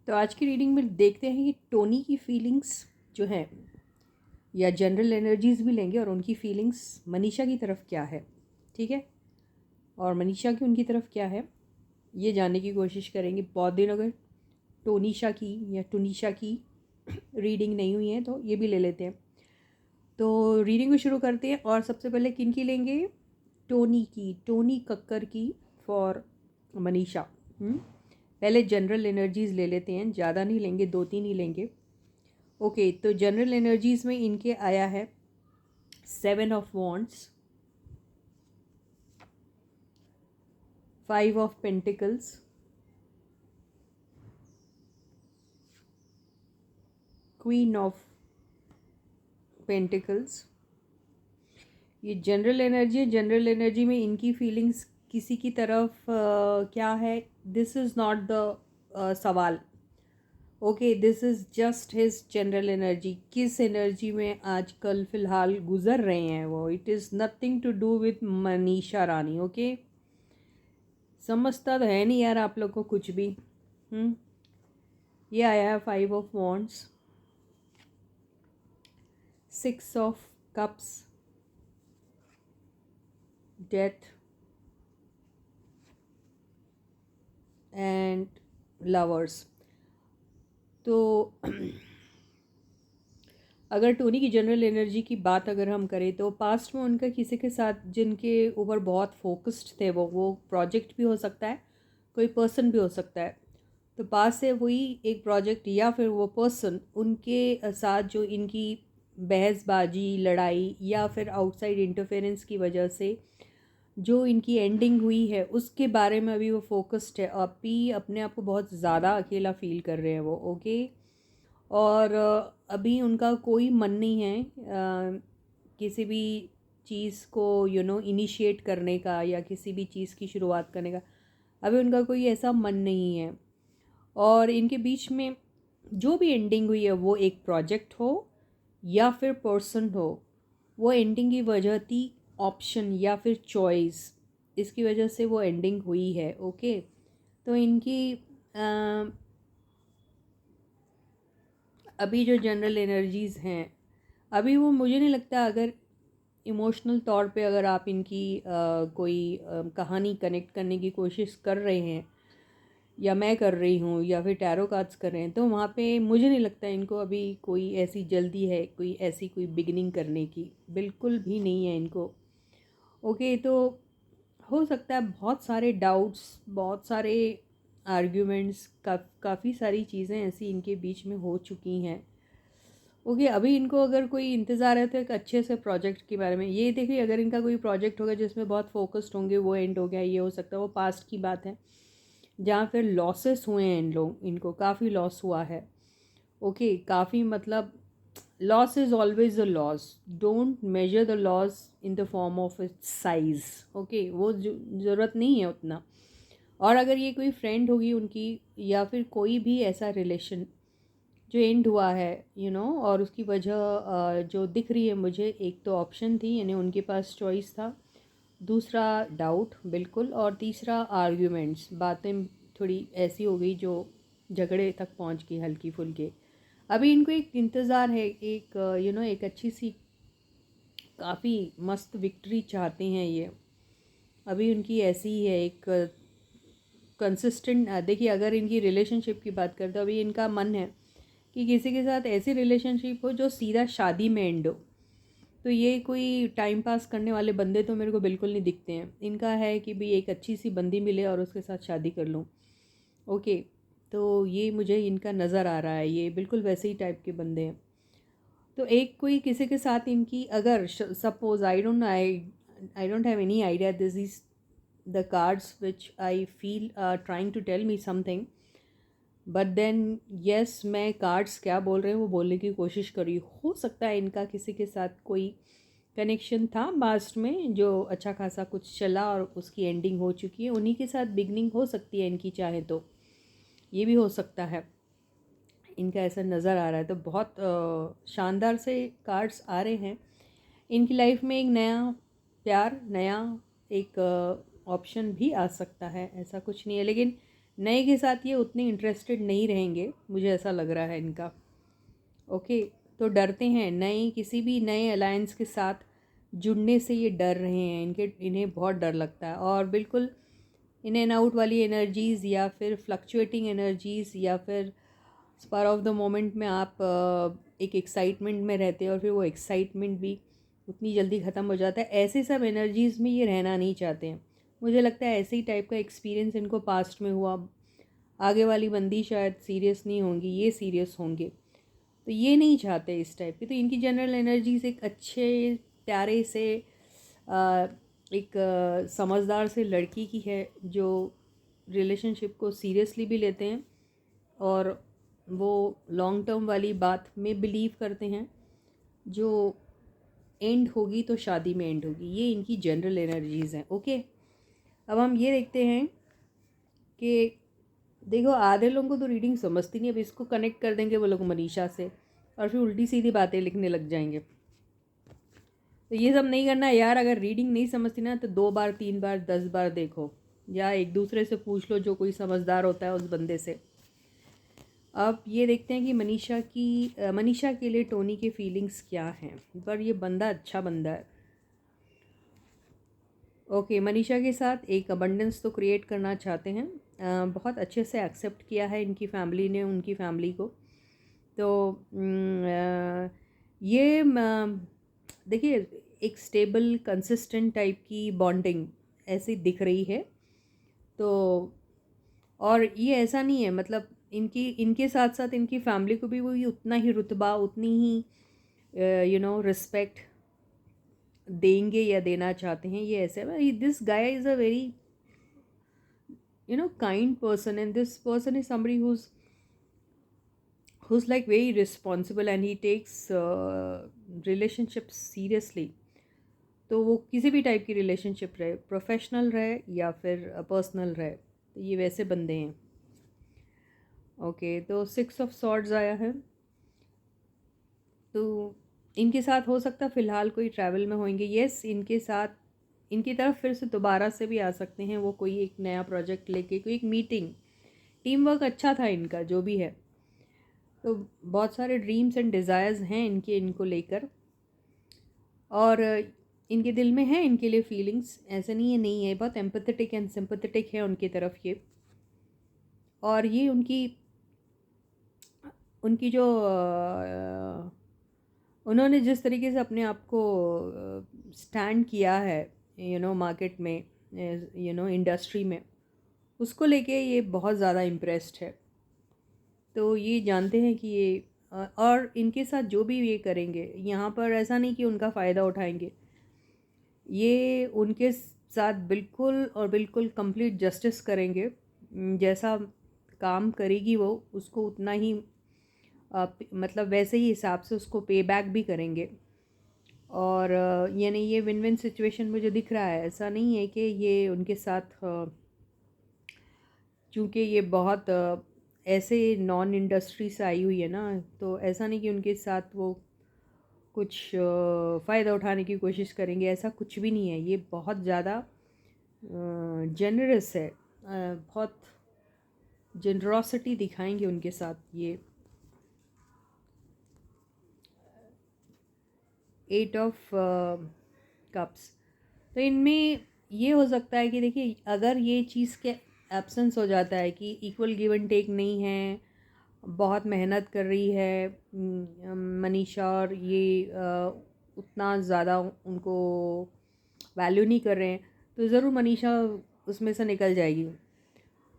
तो आज की रीडिंग में देखते हैं कि टोनी की फीलिंग्स जो हैं या जनरल एनर्जीज भी लेंगे और उनकी फीलिंग्स मनीषा की तरफ क्या है। ठीक है, और मनीषा की उनकी तरफ क्या है ये जानने की कोशिश करेंगे। बहुत दिन अगर टोनीशा की या टुनीशा की रीडिंग नहीं हुई है तो ये भी ले लेते हैं। तो रीडिंग को शुरू करते हैं और सबसे पहले किन की लेंगे? टोनी की, टोनी कक्कर की फॉर मनीषा। पहले जनरल एनर्जीज ले लेते हैं, ज़्यादा नहीं लेंगे, 2-3 ही लेंगे। ओके, तो जनरल एनर्जीज में इनके आया है 7 of wands, 5 of pentacles, queen of pentacles. ये जनरल एनर्जी है। जनरल एनर्जी में इनकी फीलिंग्स किसी की तरफ क्या है, दिस इज़ नॉट द सवाल। Okay, this is just his general energy. किस एनर्जी में आजकल फ़िलहाल गुजर रहे हैं वो, it is nothing to do with Manisha Rani. Okay, समझता तो है नहीं यार आप लोग को कुछ भी। ये आया है 5 of wands, 6 of cups, death and lovers. तो अगर टोनी की जनरल एनर्जी की बात अगर हम करें तो पास्ट में उनका किसी के साथ जिनके ऊपर बहुत फोकस्ड थे वो प्रोजेक्ट भी हो सकता है, कोई पर्सन भी हो सकता है। तो पास से वही एक प्रोजेक्ट या फिर वो पर्सन उनके साथ जो इनकी बहसबाजी, लड़ाई या फिर आउटसाइड इंटरफेरेंस की वजह से जो इनकी एंडिंग हुई है उसके बारे में अभी वो फोकस्ड है। अभी अपने आप को बहुत ज़्यादा अकेला फील कर रहे हैं वो। ओके, और अभी उनका कोई मन नहीं है किसी भी चीज़ को इनिशिएट करने का या किसी भी चीज़ की शुरुआत करने का। अभी उनका कोई ऐसा मन नहीं है। और इनके बीच में जो भी एंडिंग हुई है वो एक प्रोजेक्ट हो या फिर पर्सन हो, वो एंडिंग की वजह थी ऑप्शन या फिर चॉइस, इसकी वजह से वो एंडिंग हुई है। ओके, तो इनकी अभी जो जनरल एनर्जीज़ हैं अभी वो मुझे नहीं लगता, अगर इमोशनल तौर पे अगर आप इनकी कोई कहानी कनेक्ट करने की कोशिश कर रहे हैं या मैं कर रही हूँ या फिर टैरो कार्ड्स कर रहे हैं तो वहाँ पे मुझे नहीं लगता इनको अभी कोई ऐसी जल्दी है, कोई ऐसी कोई बिगिनिंग करने की, बिल्कुल भी नहीं है इनको। ओके, तो हो सकता है बहुत सारे डाउट्स, बहुत सारे आर्ग्यूमेंट्स, काफ़ी सारी चीज़ें ऐसी इनके बीच में हो चुकी हैं। ओके, अभी इनको अगर कोई इंतज़ार है तो एक अच्छे से प्रोजेक्ट के बारे में। ये देखिए, अगर इनका कोई प्रोजेक्ट होगा जिसमें बहुत फोकस्ड होंगे वो एंड हो गया, ये हो सकता है। वो पास्ट की बात है जहाँ फिर लॉसेस हुए हैं, इनको काफ़ी लॉस हुआ है। ओके, काफ़ी मतलब loss is always a loss, don't measure the loss in the form of its size. Okay, वो ज़रूरत नहीं है उतना। और अगर ये कोई फ्रेंड होगी उनकी या फिर कोई भी ऐसा रिलेशन जो एंड हुआ है और उसकी वजह जो दिख रही है मुझे, एक तो ऑप्शन थी यानी उनके पास चॉइस था, दूसरा डाउट बिल्कुल, और तीसरा आर्ग्यूमेंट्स, बातें थोड़ी ऐसी हो गई जो झगड़े तक पहुंच गई हल्की फुल्की। अभी इनको एक इंतज़ार है, एक एक अच्छी सी काफ़ी मस्त विक्ट्री चाहते हैं ये। अभी उनकी ऐसी ही है एक कंसिस्टेंट। देखिए, अगर इनकी रिलेशनशिप की बात करते तो अभी इनका मन है कि किसी के साथ ऐसी रिलेशनशिप हो जो सीधा शादी में एंड हो। तो ये कोई टाइम पास करने वाले बंदे तो मेरे को बिल्कुल नहीं दिखते हैं। इनका है कि भाई एक अच्छी सी बंदी मिले और उसके साथ शादी कर लूँ। ओके, तो ये मुझे इनका नज़र आ रहा है, ये बिल्कुल वैसे ही टाइप के बंदे हैं। तो एक कोई किसी के साथ इनकी अगर suppose I don't have any idea, this is the cards which I feel trying to tell me something, but then yes, मैं कार्ड्स क्या बोल रहे हैं वो बोलने की कोशिश करी। हो सकता है इनका किसी के साथ कोई कनेक्शन था पास्ट में जो अच्छा खासा कुछ चला और उसकी एंडिंग हो चुकी है, उन्हीं के साथ बिगनिंग हो सकती है इनकी, चाहे तो ये भी हो सकता है। इनका ऐसा नज़र आ रहा है। तो बहुत शानदार से कार्ड्स आ रहे हैं। इनकी लाइफ में एक नया प्यार, नया एक ऑप्शन भी आ सकता है, ऐसा कुछ नहीं है। लेकिन नए के साथ ये उतने इंटरेस्टेड नहीं रहेंगे, मुझे ऐसा लग रहा है इनका। ओके, तो डरते हैं, नए किसी भी नए अलायंस के साथ जुड़ने से ये डर रहे हैं, इन्हें बहुत डर लगता है। और बिल्कुल इन एंड आउट वाली एनर्जीज़ या फिर फ्लक्चुएटिंग एनर्जीज़ या फिर स्पर ऑफ द मोमेंट में आप एक एक्साइटमेंट में रहते हैं और फिर वो एक्साइटमेंट भी उतनी जल्दी ख़त्म हो जाता है, ऐसे सब एनर्जीज़ में ये रहना नहीं चाहते हैं। मुझे लगता है ऐसे ही टाइप का एक्सपीरियंस इनको पास्ट में हुआ। आगे वाली बंदी शायद सीरियस नहीं होंगी, ये सीरियस होंगे, तो ये नहीं चाहते इस टाइप की। तो इनकी जनरल एनर्जीज एक अच्छे प्यारे से एक समझदार से लड़की की है, जो रिलेशनशिप को सीरियसली भी लेते हैं और वो लॉन्ग टर्म वाली बात में बिलीव करते हैं, जो एंड होगी तो शादी में एंड होगी। ये इनकी जनरल एनर्जीज़ हैं। ओके, अब हम ये देखते हैं कि देखो आधे लोगों को तो रीडिंग समझती नहीं, अब इसको कनेक्ट कर देंगे वो लोग मनीषा से और फिर उल्टी सीधी बातें लिखने लग जाएंगे। तो ये सब नहीं करना यार। अगर रीडिंग नहीं समझती ना तो 2 बार 3 बार 10 बार देखो, या एक दूसरे से पूछ लो, जो कोई समझदार होता है उस बंदे से। अब ये देखते हैं कि मनीषा के लिए टोनी के फीलिंग्स क्या हैं। पर ये बंदा अच्छा बंदा है। ओके, मनीषा के साथ एक अबंडेंस तो क्रिएट करना चाहते हैं। बहुत अच्छे से एक्सेप्ट किया है इनकी फैमिली ने उनकी फैमिली को। तो ये देखिए एक स्टेबल कंसिस्टेंट टाइप की बॉन्डिंग ऐसी दिख रही है। तो और ये ऐसा नहीं है, मतलब इनके साथ साथ इनकी फैमिली को भी वही उतना ही रुतबा, उतनी ही रिस्पेक्ट देंगे या देना चाहते हैं। ये ऐसे है, this guy is a very kind person, and this person is somebody who's like very responsible and he takes relationships seriously। तो वो किसी भी टाइप की रिलेशनशिप रहे, प्रोफेशनल रहे या फिर पर्सनल रहे, तो ये वैसे बंदे हैं। ओके, तो 6 ऑफ सॉर्ड्स आया है। तो इनके साथ हो सकता है फ़िलहाल कोई ट्रैवल में होंगे। येस, इनके साथ इनकी तरफ फिर से दोबारा से भी आ सकते हैं वो, कोई एक नया प्रोजेक्ट लेके, कोई एक मीटिंग। टीम वर्क अच्छा था इनका जो भी है। तो बहुत सारे ड्रीम्स एंड डिज़ायर्स हैं इनको लेकर, और इनके दिल में है इनके लिए फीलिंग्स, ऐसे नहीं है। बहुत एम्पैथेटिक एंड सिंपैथेटिक है उनकी तरफ ये। और ये उनकी जो उन्होंने जिस तरीके से अपने आप को स्टैंड किया है मार्केट में, इंडस्ट्री में, उसको लेके ये बहुत ज़्यादा इम्प्रेस्ड है। तो ये जानते हैं कि ये और इनके साथ जो भी ये करेंगे यहाँ पर, ऐसा नहीं कि उनका फ़ायदा उठाएंगे। ये उनके साथ बिल्कुल और बिल्कुल कंप्लीट जस्टिस करेंगे। जैसा काम करेगी वो, उसको उतना ही मतलब वैसे ही हिसाब से उसको पे बैक भी करेंगे। और यानी ये विन विन सिचुएशन मुझे दिख रहा है। ऐसा नहीं है कि ये उनके साथ चूँकि ये बहुत ऐसे नॉन इंडस्ट्री से आई हुई है ना, तो ऐसा नहीं कि उनके साथ वो कुछ फ़ायदा उठाने की कोशिश करेंगे, ऐसा कुछ भी नहीं है। ये बहुत ज़्यादा जेनरस है, बहुत जेनरॉसिटी दिखाएंगे उनके साथ ये। 8 ऑफ कप्स, तो इनमें ये हो सकता है कि देखिए अगर ये चीज़ के एब्सेंस हो जाता है कि इक्वल गिव एंड टेक नहीं है, बहुत मेहनत कर रही है मनीषा, और ये उतना ज़्यादा उनको वैल्यू नहीं कर रहे हैं, तो ज़रूर मनीषा उसमें से निकल जाएगी।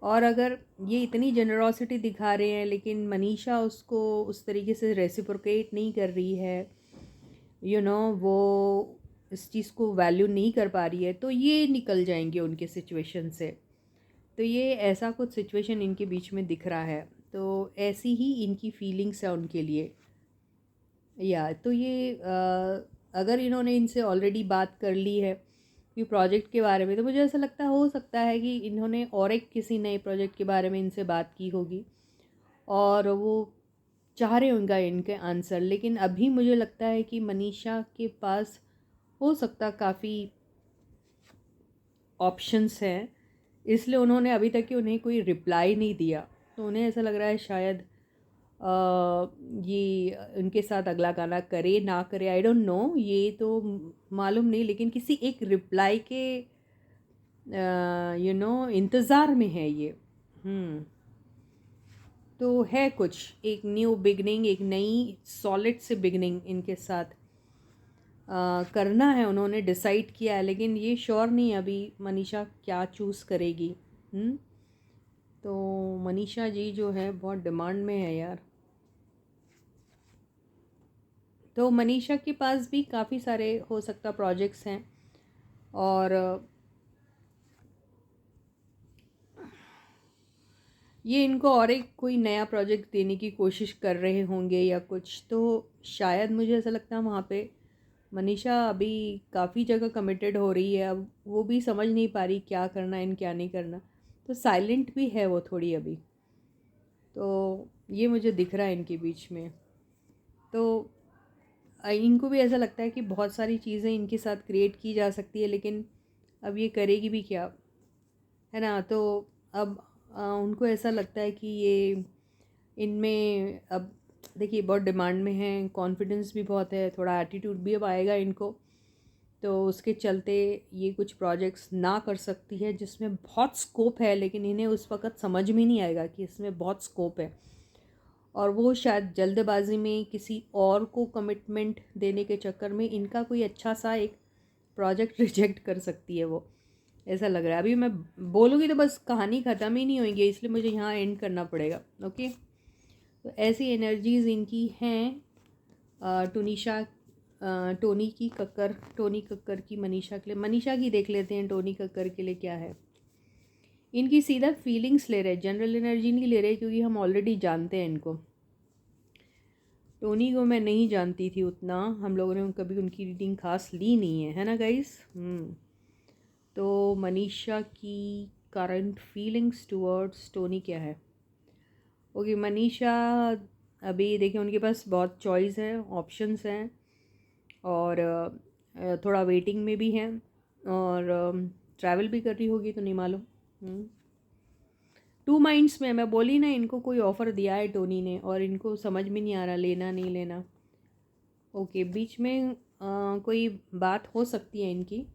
और अगर ये इतनी जेनरॉसिटी दिखा रहे हैं लेकिन मनीषा उसको उस तरीके से रेसिप्रोकेट नहीं कर रही है, वो इस चीज़ को वैल्यू नहीं कर पा रही है, तो ये निकल जाएंगे उनके सिचुएशन से। तो ये ऐसा कुछ सिचुएशन इनके बीच में दिख रहा है। तो ऐसी ही इनकी फीलिंग्स है उनके लिए। या तो ये अगर इन्होंने इनसे ऑलरेडी बात कर ली है कि प्रोजेक्ट के बारे में, तो मुझे ऐसा लगता हो सकता है कि इन्होंने और एक किसी नए प्रोजेक्ट के बारे में इनसे बात की होगी और वो चाह रहे होंगे इनके आंसर। लेकिन अभी मुझे लगता है कि मनीषा के पास हो सकता काफ़ी ऑप्शंस हैं इसलिए उन्होंने अभी तक कि उन्हें कोई रिप्लाई नहीं दिया। तो उन्हें ऐसा लग रहा है शायद ये उनके साथ अगला गाना करे ना करे, आई डोंट नो, ये तो मालूम नहीं, लेकिन किसी एक रिप्लाई के इंतज़ार में है ये। तो है कुछ एक न्यू बिगनिंग, एक नई सॉलिड से बिगनिंग इनके साथ करना है, उन्होंने डिसाइड किया है, लेकिन ये श्योर नहीं अभी मनीषा क्या चूज़ करेगी। तो मनीषा जी जो है बहुत डिमांड में है यार। तो मनीषा के पास भी काफ़ी सारे हो सकता प्रोजेक्ट्स हैं, और ये इनको और एक कोई नया प्रोजेक्ट देने की कोशिश कर रहे होंगे या कुछ, तो शायद मुझे ऐसा लगता है वहाँ पे मनीषा अभी काफ़ी जगह कमिटेड हो रही है। अब वो भी समझ नहीं पा रही क्या करना है क्या नहीं करना, तो साइलेंट भी है वो थोड़ी अभी। तो ये मुझे दिख रहा है इनके बीच में। तो इनको भी ऐसा लगता है कि बहुत सारी चीज़ें इनके साथ क्रिएट की जा सकती है, लेकिन अब ये करेगी भी क्या, है ना। तो अब उनको ऐसा लगता है कि ये इनमें अब देखिए बहुत डिमांड में है, कॉन्फिडेंस भी बहुत है, थोड़ा एटीट्यूड भी अब आएगा इनको, तो उसके चलते ये कुछ प्रोजेक्ट्स ना कर सकती है जिसमें बहुत स्कोप है, लेकिन इन्हें उस वक़्त समझ में नहीं आएगा कि इसमें बहुत स्कोप है, और वो शायद जल्दबाजी में किसी और को कमिटमेंट देने के चक्कर में इनका कोई अच्छा सा एक प्रोजेक्ट रिजेक्ट कर सकती है वो, ऐसा लग रहा है। अभी मैं बोलूँगी तो बस कहानी ख़त्म ही नहीं होगी, इसलिए मुझे यहाँ एंड करना पड़ेगा। ओके, तो ऐसी एनर्जीज़ इनकी हैं। टोनी कक्कर की मनीषा के लिए, मनीषा की देख लेते हैं टोनी कक्कर के लिए क्या है। इनकी सीधा फीलिंग्स ले रहे, जनरल एनर्जी नहीं ले रहे, क्योंकि हम ऑलरेडी जानते हैं इनको। टोनी को मैं नहीं जानती थी उतना, हम लोगों ने कभी उनकी रीडिंग खास ली नहीं है ना गाइस। तो मनीषा की करंट फीलिंग्स टुवर्ड्स टोनी क्या है। ओके, मनीषा अभी देखिए उनके पास बहुत चॉइस है, ऑप्शंस हैं, और थोड़ा वेटिंग में भी हैं, और ट्रैवल भी कर रही होगी तो नहीं मालूम। टू माइंड्स में, मैं बोली ना, इनको कोई ऑफ़र दिया है टोनी ने और इनको समझ में नहीं आ रहा लेना नहीं लेना। ओके, बीच में कोई बात हो सकती है इनकी,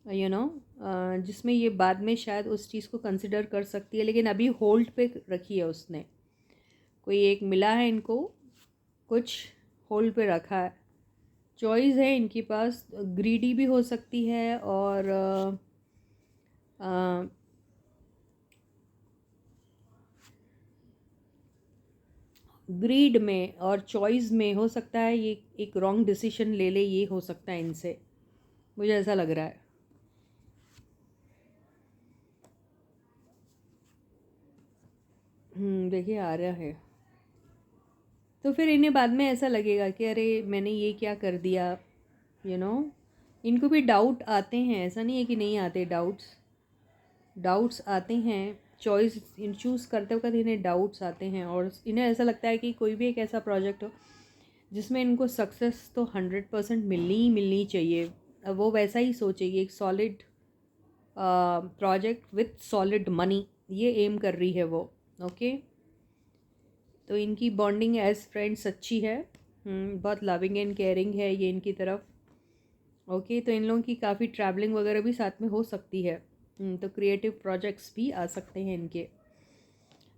जिसमें ये बाद में शायद उस चीज़ को कंसिडर कर सकती है, लेकिन अभी होल्ड पे रखी है उसने। कोई एक मिला है इनको, कुछ होल्ड पे रखा है। चॉइस है इनके पास, ग्रीडी भी हो सकती है, और ग्रीड में और चॉइस में हो सकता है ये एक रॉन्ग डिसीजन ले ले, ये हो सकता है इनसे, मुझे ऐसा लग रहा है। देखिए आ रहा है, तो फिर इन्हें बाद में ऐसा लगेगा कि अरे मैंने ये क्या कर दिया, यू नो इनको भी डाउट आते हैं, ऐसा नहीं है कि नहीं आते, डाउट्स आते हैं, चॉइस इन चूज़ करते वक्त इन्हें डाउट्स आते हैं, और इन्हें ऐसा लगता है कि कोई भी एक ऐसा प्रोजेक्ट हो जिसमें इनको सक्सेस तो 100% मिलनी ही मिलनी चाहिए। अब वो वैसा ही सोचेगी, एक solid project with solid money, ये एम कर रही है वो। ओके, तो इनकी बॉन्डिंग एज फ्रेंड्स अच्छी है, बहुत लविंग एंड केयरिंग है ये इनकी तरफ। ओके, तो इन लोगों की काफ़ी ट्रैवलिंग वगैरह भी साथ में हो सकती है, तो क्रिएटिव प्रोजेक्ट्स भी आ सकते हैं इनके।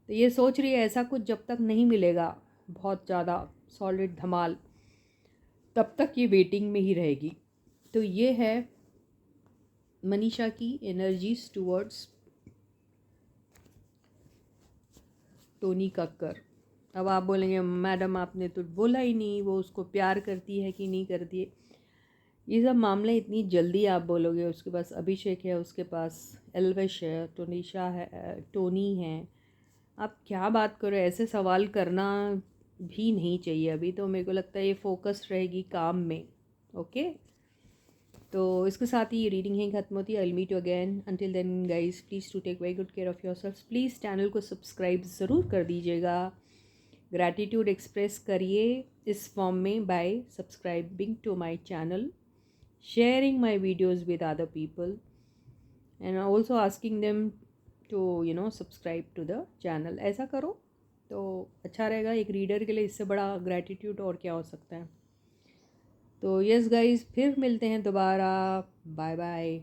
तो ये सोच रही है ऐसा कुछ जब तक नहीं मिलेगा बहुत ज़्यादा सॉलिड धमाल, तब तक ये वेटिंग में ही रहेगी। तो ये है मनीषा की एनर्जीज टुवर्ड्स टोनी कक्कर। अब आप बोलेंगे मैडम आपने तो बोला ही नहीं वो उसको प्यार करती है कि नहीं करती है, ये सब मामले इतनी जल्दी आप बोलोगे। उसके पास अभिषेक है, उसके पास एल्वेश है, टोनीशा है, टोनी है, आप क्या बात करो, ऐसे सवाल करना भी नहीं चाहिए। अभी तो मेरे को लगता है ये फोकस रहेगी काम में। ओके, तो इसके साथ ही ये रीडिंग ही खत्म होती है। I will meet you again, until then guys please to take very good care of yourself. Please channel को सब्सक्राइब ज़रूर कर दीजिएगा, ग्रैटिट्यूड एक्सप्रेस करिए इस फॉर्म में by subscribing to my channel, sharing my videos with other people, and also asking them to subscribe to the channel. ऐसा करो तो अच्छा रहेगा एक रीडर के लिए, इससे बड़ा ग्रैटिट्यूड और क्या हो सकता है। तो यस गाइस, फिर मिलते हैं दोबारा। Bye bye.